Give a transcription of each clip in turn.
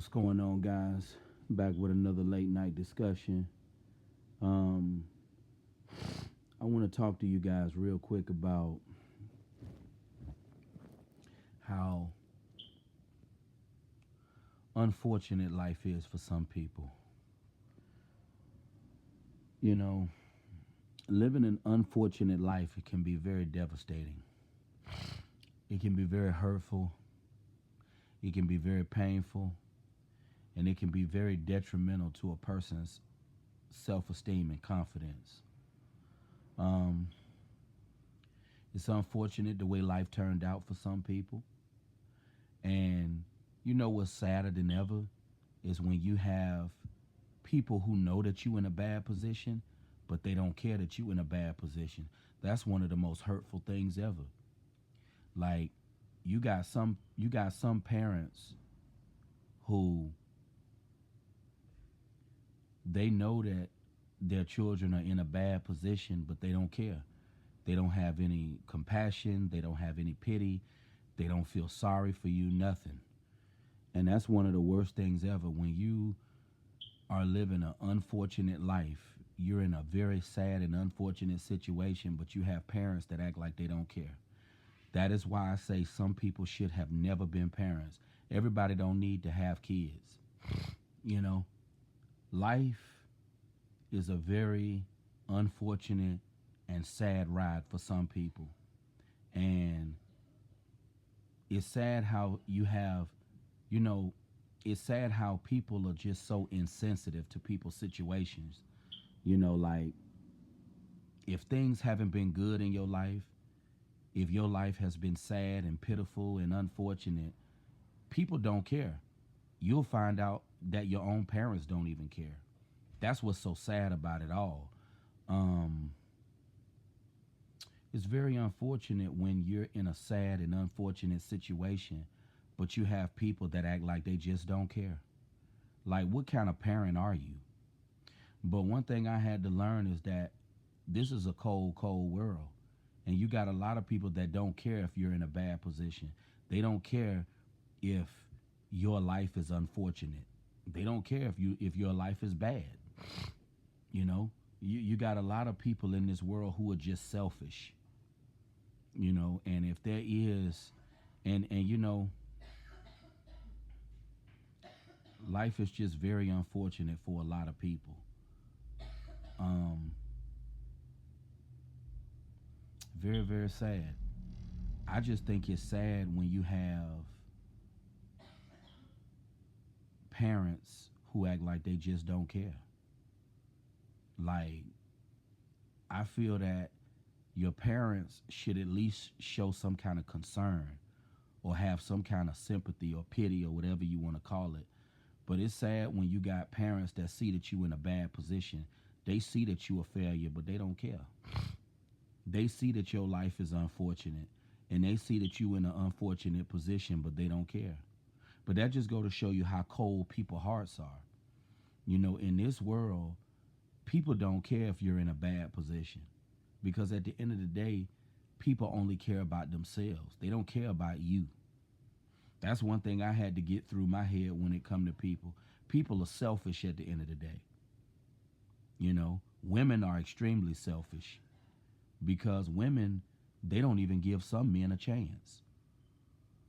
What's going on, guys? Back with another late night discussion. Um, I want to talk to you guys real quick about how unfortunate life is for some people. You know, living an unfortunate life, it can be very devastating. It can be very hurtful. It can be very painful, and it can be very detrimental to a person's self-esteem and confidence. Um, it's unfortunate the way life turned out for some people. And you know what's sadder than ever is when you have people who know that you in a bad position, but they don't care that you in a bad position. That's one of the most hurtful things ever. Like you got some parents who they know that their children are in a bad position, but they don't care. They don't have any compassion, they don't have any pity, they don't feel sorry for you, nothing. And that's one of the worst things ever when you are living an unfortunate life. You're in a very sad and unfortunate situation, but you have parents that act like they don't care. That is why I say some people should have never been parents. Everybody don't need to have kids. You know, life is a very unfortunate and sad ride for some people. And it's sad how you have, you know, it's sad how people are just so insensitive to people's situations. Like if things haven't been good in your life, if your life has been sad and pitiful and unfortunate, people don't care. You'll find out that your own parents don't even care. That's what's so sad about it all. Um, it's very unfortunate when you're in a sad and unfortunate situation, but you have people that act like they just don't care. Like, what kind of parent are you? But one thing I had to learn is that this is a cold, cold world. And you got a lot of people that don't care if you're in a bad position. They don't care if your life is unfortunate. They don't care if your life is bad. You know, you got a lot of people in this world who are just selfish. And if there is, and life is just very unfortunate for a lot of people. Um, Very, very sad. I just think it's sad when you have parents who act like they just don't care. Like, I feel that your parents should at least show some kind of concern or have some kind of sympathy or pity or whatever you want to call it. But it's sad when you got parents that see that you in a bad position. They see that you a failure, but they don't care. They see that your life is unfortunate, and they see that you in an unfortunate position, but they don't care. But that just go to show you how cold people hearts are. In this world, people don't care if you're in a bad position, because at the end of the day, people only care about themselves. They don't care about you. That's one thing I had to get through my head when it come to people. People are selfish at the end of the day. Women are extremely selfish because women, they don't even give some men a chance.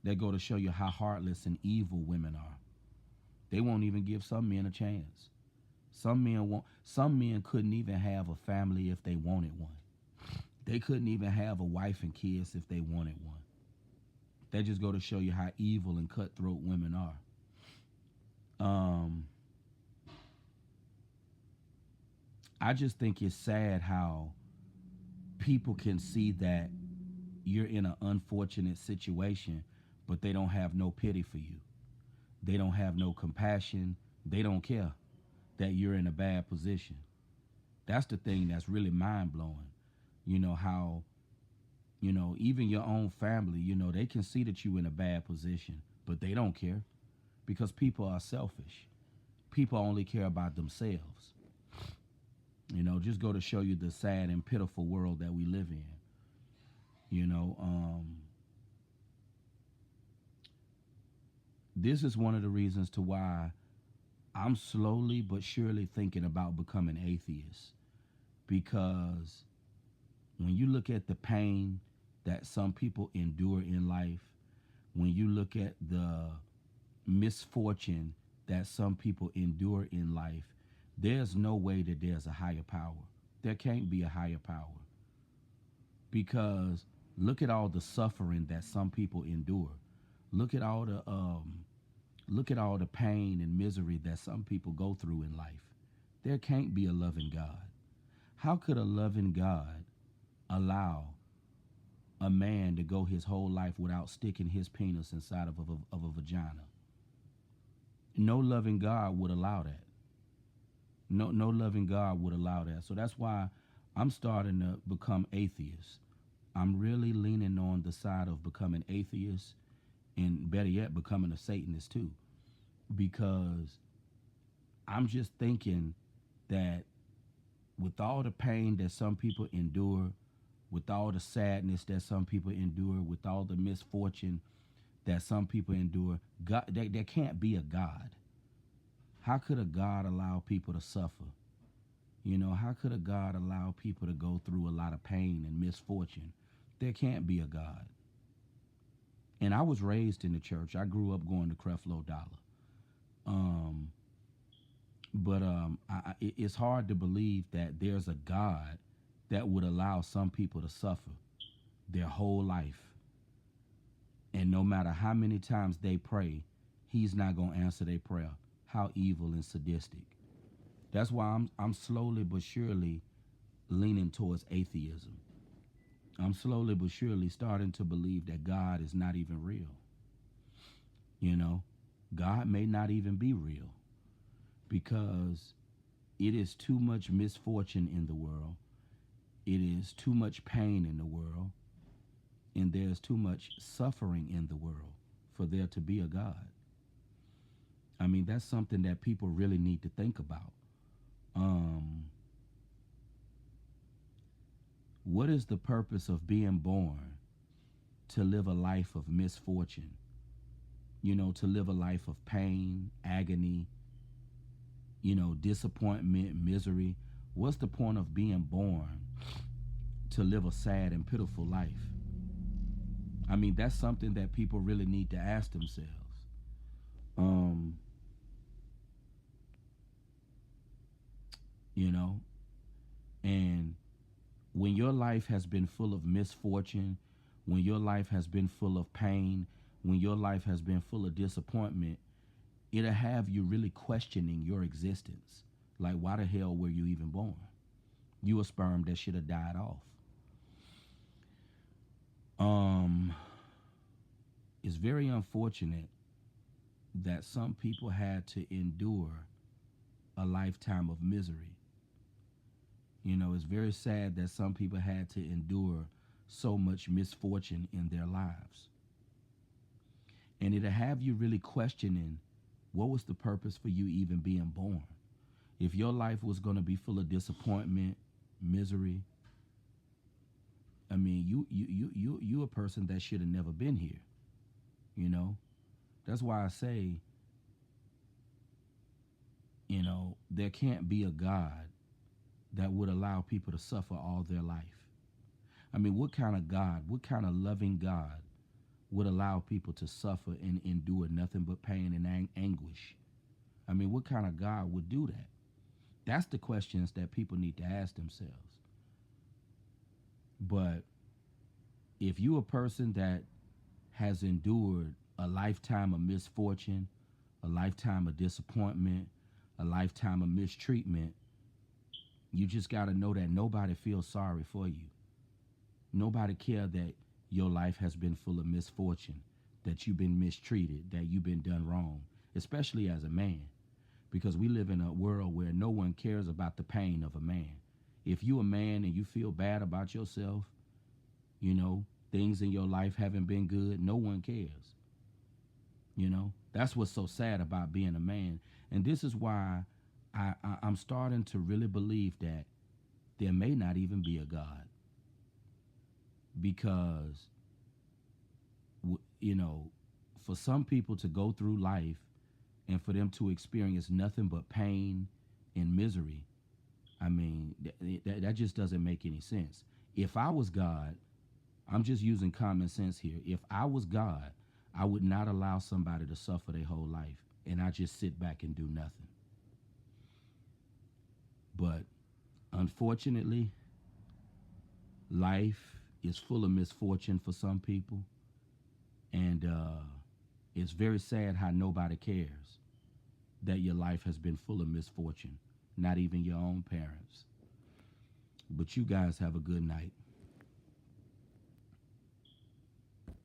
That go to show you how heartless and evil women are. They won't even give some men a chance. Some men couldn't even have a family if they wanted one. They couldn't even have a wife and kids if they wanted one. That just go to show you how evil and cutthroat women are. Um, I just think it's sad how people can see that you're in an unfortunate situation, but they don't have no pity for you. They don't have no compassion. They don't care that you're in a bad position. That's the thing that's really mind blowing. How, even your own family, they can see that you in a bad position, but they don't care because people are selfish. People only care about themselves. Just go to show you the sad and pitiful world that we live in. You know, um, This is one of the reasons to why I'm slowly but surely thinking about becoming atheist, because when you look at the pain that some people endure in life, when you look at the misfortune that some people endure in life, there's no way that there's a higher power. There can't be a higher power, because look at all the suffering that some people endure. Look at all the pain and misery that some people go through in life. There can't be a loving God. How could a loving God allow a man to go his whole life without sticking his penis inside of a vagina? No loving God would allow that. No loving God would allow that. So that's why I'm starting to become atheist. I'm really leaning on the side of becoming atheist, and better yet, becoming a Satanist too, because I'm just thinking that with all the pain that some people endure, with all the sadness that some people endure, with all the misfortune that some people endure, God, there can't be a God. How could a God allow people to suffer? You know, how could a God allow people to go through a lot of pain and misfortune? There can't be a God. And I was raised in the church. I grew up going to Creflo Dollar. Um, but it's hard to believe that there's a God that would allow some people to suffer their whole life. And no matter how many times they pray, he's not going to answer their prayer. How evil and sadistic. That's why I'm slowly but surely leaning towards atheism. I'm slowly but surely starting to believe that God is not even real. You know, God may not even be real, because it is too much misfortune in the world. It is too much pain in the world. And there's too much suffering in the world for there to be a God. I mean, that's something that people really need to think about. What is the purpose of being born? To live a life of misfortune, you know, to live a life of pain, agony, you know, disappointment, misery. What's the point of being born to live a sad and pitiful life? I mean, that's something that people really need to ask themselves. Um, you know, and when your life has been full of misfortune, when your life has been full of pain, when your life has been full of disappointment, it'll have you really questioning your existence. Like, why the hell were you even born? You a sperm that should have died off. Um, it's very unfortunate that some people had to endure a lifetime of misery. You know, it's very sad that some people had to endure so much misfortune in their lives. And it'll have you really questioning, what was the purpose for you even being born? If your life was going to be full of disappointment, misery, I mean, you a person that should have never been here. You know, that's why I say, you know, there can't be a God that would allow people to suffer all their life. I mean, what kind of God, what kind of loving God would allow people to suffer and endure nothing but pain and anguish? I mean, what kind of God would do that? That's the questions that people need to ask themselves. But if you a person that has endured a lifetime of misfortune, a lifetime of disappointment, a lifetime of mistreatment, you just got to know that nobody feels sorry for you. Nobody care that your life has been full of misfortune, that you've been mistreated, that you've been done wrong, especially as a man, because we live in a world where no one cares about the pain of a man. If you a man and you feel bad about yourself, you know, things in your life haven't been good, no one cares. You know, that's what's so sad about being a man. And this is why I'm starting to really believe that there may not even be a God, because, you know, for some people to go through life and for them to experience nothing but pain and misery, I mean, that just doesn't make any sense. If I was God, I'm just using common sense here. If I was God, I would not allow somebody to suffer their whole life and I just sit back and do nothing. But unfortunately, life is full of misfortune for some people. And it's very sad how nobody cares that your life has been full of misfortune, not even your own parents. But you guys have a good night.